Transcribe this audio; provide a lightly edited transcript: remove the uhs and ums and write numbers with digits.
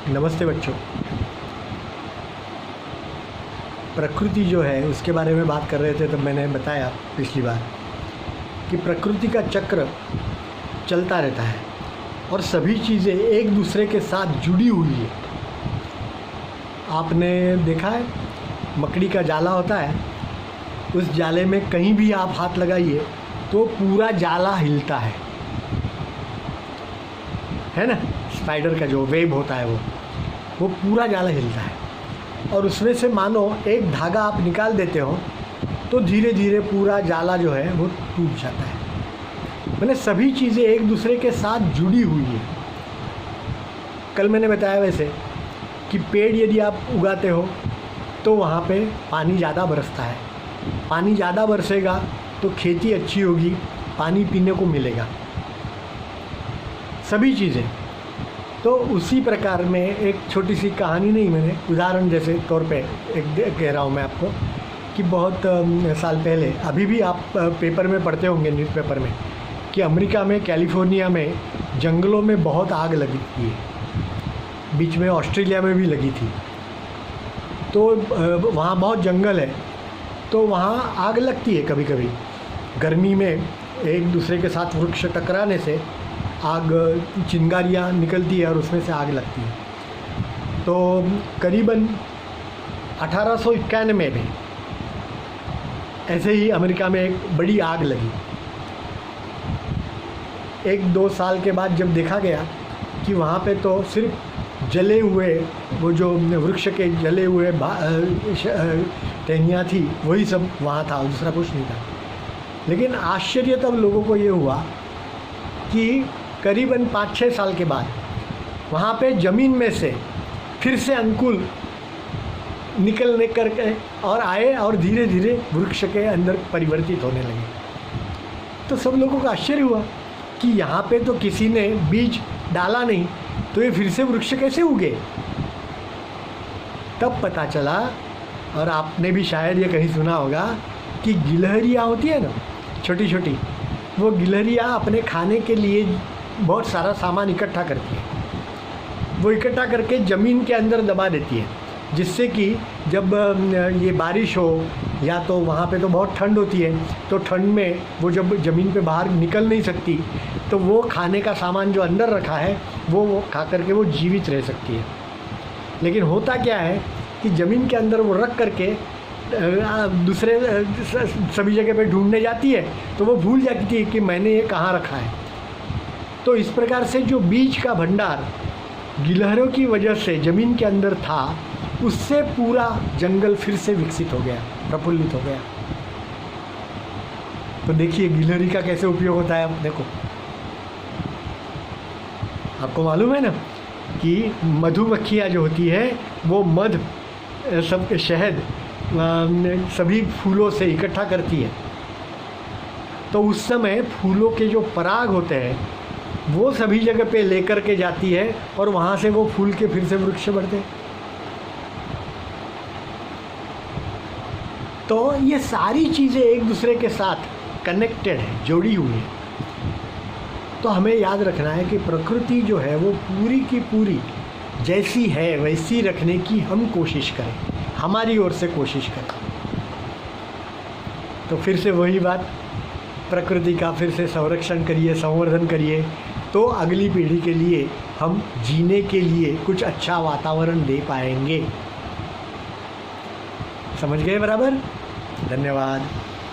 नमस्ते बच्चों। प्रकृति जो है उसके बारे में बात कर रहे थे, तब मैंने बताया पिछली बार कि प्रकृति का चक्र चलता रहता है और सभी चीज़ें एक दूसरे के साथ जुड़ी हुई है। आपने देखा है मकड़ी का जाला होता है, उस जाले में कहीं भी आप हाथ लगाइए तो पूरा जाला हिलता है ना। स्पाइडर का जो वेब होता है वो पूरा जाला हिलता है और उसमें से मानो एक धागा आप निकाल देते हो तो धीरे धीरे पूरा जाला जो है वो टूट जाता है। मैंने सभी चीज़ें एक दूसरे के साथ जुड़ी हुई है। कल मैंने बताया वैसे कि पेड़ यदि आप उगाते हो तो वहाँ पे पानी ज़्यादा बरसता है, पानी ज़्यादा बरसेगा तो खेती अच्छी होगी, पानी पीने को मिलेगा, सभी चीज़ें। तो उसी प्रकार में एक छोटी सी कहानी नहीं, मैंने उदाहरण जैसे तौर पे एक कह रहा हूँ मैं आपको कि बहुत साल पहले, अभी भी आप पेपर में पढ़ते होंगे न्यूज़पेपर में, कि अमेरिका में कैलिफोर्निया में जंगलों में बहुत आग लगी है। बीच में ऑस्ट्रेलिया में भी लगी थी। तो वहाँ बहुत जंगल है तो वहाँ आग लगती है कभी कभी। गर्मी में एक दूसरे के साथ वृक्ष टकराने से आग, चिंगारियाँ निकलती है और उसमें से आग लगती है। तो करीबन 1891 में ऐसे ही अमेरिका में एक बड़ी आग लगी। 1-2 साल के बाद जब देखा गया कि वहाँ पे तो सिर्फ जले हुए, वो जो वृक्ष के जले हुए टहनियाँ थी वही सब वहाँ था, दूसरा कुछ नहीं था। लेकिन आश्चर्य तब लोगों को ये हुआ कि करीबन 5-6 साल के बाद वहाँ पे ज़मीन में से फिर से अंकुर निकलने करके और आए और धीरे धीरे वृक्ष के अंदर परिवर्तित होने लगे। तो सब लोगों को आश्चर्य हुआ कि यहाँ पे तो किसी ने बीज डाला नहीं, तो ये फिर से वृक्ष कैसे उगे। तब पता चला, और आपने भी शायद ये कहीं सुना होगा, कि गिलहरियाँ होती है ना छोटी छोटी, वो गिलहरियाँ अपने खाने के लिए बहुत सारा सामान इकट्ठा करती है। वो इकट्ठा करके ज़मीन के अंदर दबा देती है, जिससे कि जब ये बारिश हो या तो वहाँ पे तो बहुत ठंड होती है, तो ठंड में वो जब ज़मीन पे बाहर निकल नहीं सकती तो वो खाने का सामान जो अंदर रखा है वो खा करके वो जीवित रह सकती है। लेकिन होता क्या है कि ज़मीन के अंदर वो रख करके दूसरे सभी जगह पे ढूंढने जाती है तो वो भूल जाती है कि मैंने ये कहाँ रखा है। तो इस प्रकार से जो बीज का भंडार गिलहरों की वजह से ज़मीन के अंदर था, उससे पूरा जंगल फिर से विकसित हो गया, प्रफुल्लित हो गया। तो देखिए गिलहरी का कैसे उपयोग होता है। आप देखो, आपको मालूम है ना कि मधुमक्खियाँ जो होती है वो मध, सब शहद सभी फूलों से इकट्ठा करती है। तो उस समय फूलों के जो पराग होते हैं वो सभी जगह पे लेकर के जाती है और वहाँ से वो फूल के फिर से वृक्ष बढ़ते हैं। तो ये सारी चीज़ें एक दूसरे के साथ कनेक्टेड है, जोड़ी हुई है। तो हमें याद रखना है कि प्रकृति जो है वो पूरी की पूरी जैसी है वैसी रखने की हम कोशिश करें, हमारी ओर से कोशिश करें। तो फिर से वही बात, प्रकृति का फिर से संरक्षण करिए, संवर्धन करिए, तो अगली पीढ़ी के लिए हम जीने के लिए कुछ अच्छा वातावरण दे पाएंगे। समझ गए बराबर? धन्यवाद।